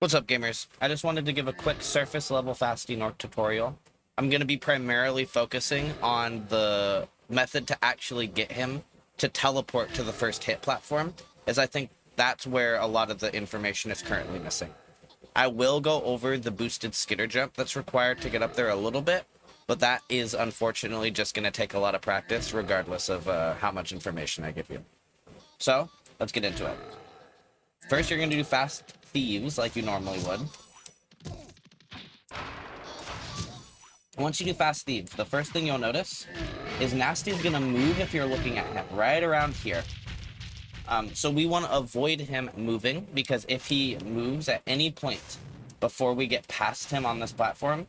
What's up, gamers? I just wanted to give a quick surface level Fasty Gnorc tutorial. I'm going to be primarily focusing on the method to actually get him to teleport to the first hit platform, as I think that's where a lot of the information is currently missing. I will go over the boosted skitter jump that's required to get up there a little bit, but that is unfortunately just going to take a lot of practice regardless of how much information I give you. So, let's get into it. First, you're going to do fast thieves like you normally would. Once you do fast thieves, the first thing you'll notice is Nasty's going to move if you're looking at him, right around here. So we want to avoid him moving, because if he moves at any point before we get past him on this platform,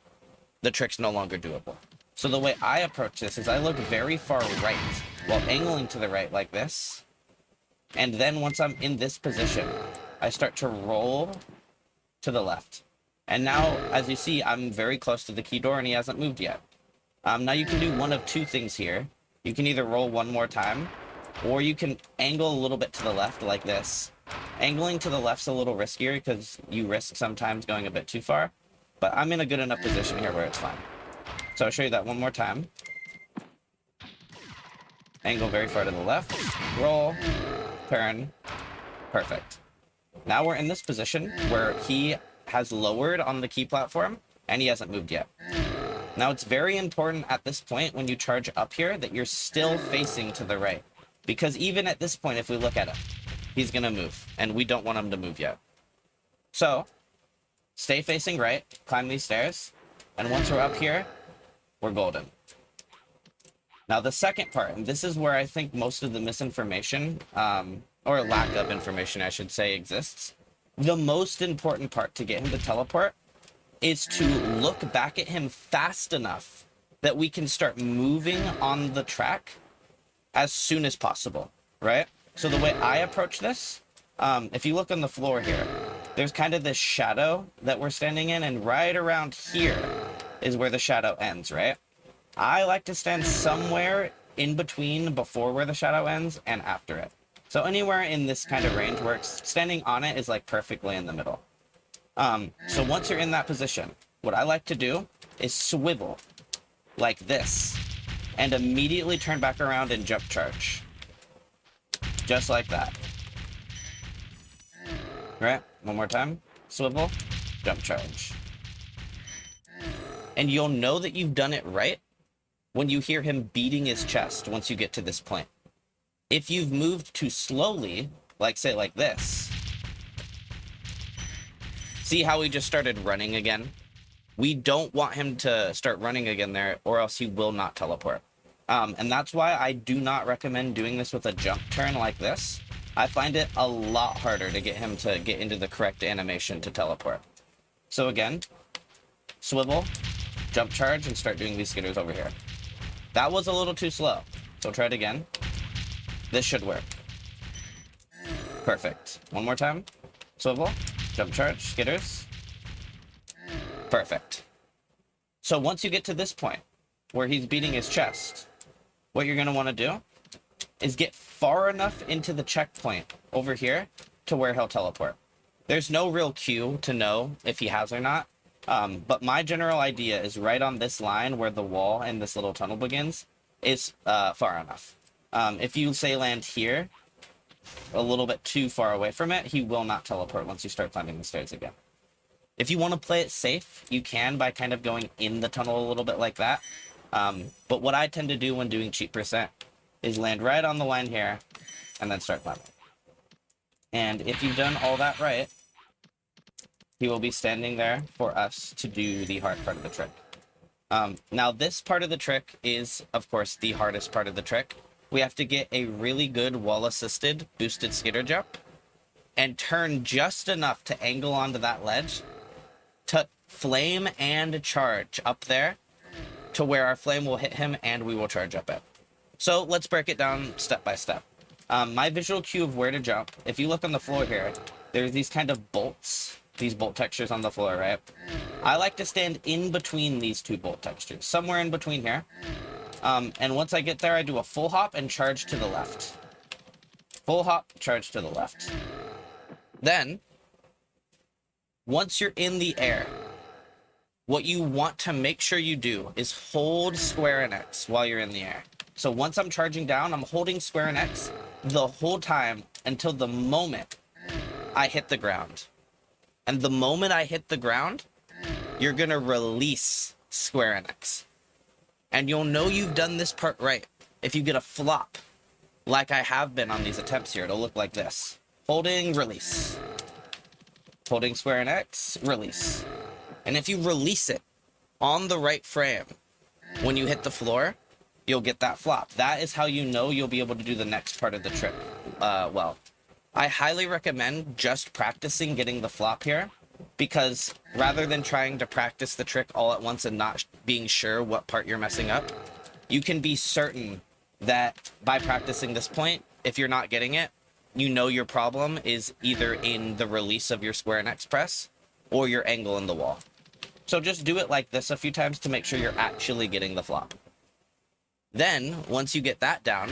the trick's no longer doable. So the way I approach this is I look very far right while angling to the right like this. And then once I'm in this position, I start to roll to the left. And now, as you see, I'm very close to the key door and he hasn't moved yet. Now you can do one of two things here. You can either roll one more time, or you can angle a little bit to the left like this. Angling to the left's a little riskier because you risk sometimes going a bit too far, but I'm in a good enough position here where it's fine. So I'll show you that one more time. Angle very far to the left, roll, turn, perfect. Now we're in this position where he has lowered on the key platform and he hasn't moved yet. Now it's very important at this point when you charge up here that you're still facing to the right, because even at this point, if we look at him, he's gonna move and we don't want him to move yet. So stay facing right, climb these stairs, and once we're up here, we're golden. Now the second part, and this is where I think most of the misinformation, or lack of information I should say, exists. The most important part to get him to teleport is to look back at him fast enough that we can start moving on the track as soon as possible, right? So the way I approach this, if you look on the floor here, there's kind of this shadow that we're standing in, and right around here is where the shadow ends, right? I like to stand somewhere in between before where the shadow ends and after it. So anywhere in this kind of range where standing on it is like perfectly in the middle. So once you're in that position, what I like to do is swivel like this and immediately turn back around and jump charge. Just like that. Right? One more time. Swivel, jump charge. And you'll know that you've done it right when you hear him beating his chest once you get to this point. If you've moved too slowly, like say like this, see how he just started running again? We don't want him to start running again there, or else he will not teleport. And that's why I do not recommend doing this with a jump turn like this. I find it a lot harder to get him to get into the correct animation to teleport. So again, swivel, jump charge, and start doing these skitters over here. That was a little too slow, so try it again. This should work. Perfect. One more time. Swivel, jump charge, skitters. Perfect. So once you get to this point where he's beating his chest, what you're going to want to do is get far enough into the checkpoint over here to where he'll teleport. There's no real cue to know if he has or not, but my general idea is right on this line where the wall and this little tunnel begins is far enough. If you say land here, a little bit too far away from it, he will not teleport once you start climbing the stairs again. If you want to play it safe, you can by kind of going in the tunnel a little bit like that. But what I tend to do when doing cheat percent is land right on the line here and then start climbing. And if you've done all that right, he will be standing there for us to do the hard part of the trick. Now this part of the trick is, of course, the hardest part of the trick. We have to get a really good wall-assisted boosted skitter jump and turn just enough to angle onto that ledge to flame and charge up there to where our flame will hit him and we will charge up it. So let's break it down step by step. My visual cue of where to jump, if you look on the floor here, there's these kind of bolts, these bolt textures on the floor, right? I like to stand in between these two bolt textures, somewhere in between here. And once I get there, I do a full hop and charge to the left. Full hop, charge to the left. Then, Once you're in the air, what you want to make sure you do is hold square and X while you're in the air. So once I'm charging down, I'm holding square and X the whole time until the moment I hit the ground. And the moment I hit the ground, you're going to release square and X. And you'll know you've done this part right if you get a flop, like I have been on these attempts here. It'll look like this. Holding, release. Holding square and X, release. And if you release it on the right frame, when you hit the floor, you'll get that flop. That is how you know you'll be able to do the next part of the trick well. I highly recommend just practicing getting the flop here, because rather than trying to practice the trick all at once and not being sure what part you're messing up, you can be certain that by practicing this point, if you're not getting it, you know your problem is either in the release of your square and X press or your angle in the wall. So just do it like this a few times to make sure you're actually getting the flop. Then, once you get that down,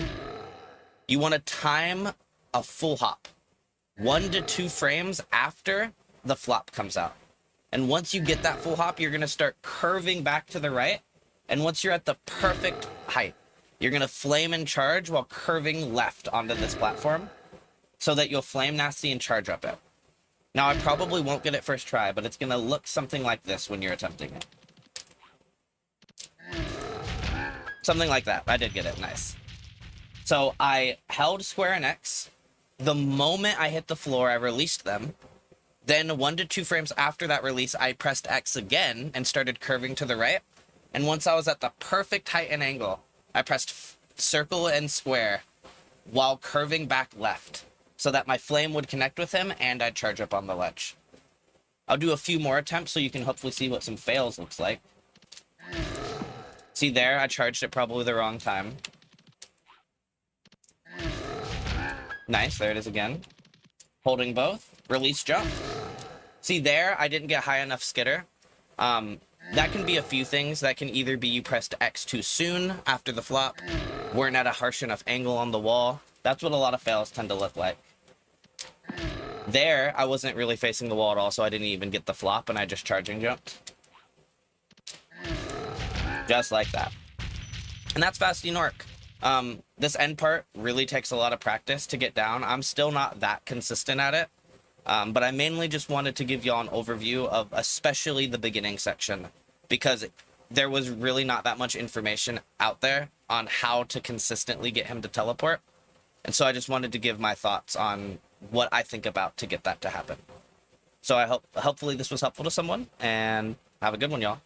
you want to time a full hop, 1 to 2 frames after the flop comes out. And once you get that full hop, you're going to start curving back to the right. And once you're at the perfect height, you're going to flame and charge while curving left onto this platform so that you'll flame nasty and charge up it. Now, I probably won't get it first try, but it's going to look something like this when you're attempting it. Something like that. I did get it. Nice. So I held square and X. The moment I hit the floor, I released them. Then 1 to 2 frames after that release, I pressed X again and started curving to the right. And once I was at the perfect height and angle, I pressed circle and square while curving back left so that my flame would connect with him and I'd charge up on the ledge. I'll do a few more attempts so you can hopefully see what some fails looks like. See there, I charged it probably the wrong time. Nice, there it is again. Holding both, release jump. See there, I didn't get high enough skitter. That can be a few things. That can either be you pressed X too soon after the flop, weren't at a harsh enough angle on the wall. That's what a lot of fails tend to look like. There, I wasn't really facing the wall at all, so I didn't even get the flop, and I just charging jumped. Just like that. And that's Fasty Gnorc. This end part really takes a lot of practice to get down. I'm still not that consistent at it, but I mainly just wanted to give y'all an overview of especially the beginning section, because there was really not that much information out there on how to consistently get him to teleport. And so I just wanted to give my thoughts on what I think about to get that to happen. So hopefully this was helpful to someone, and have a good one, y'all.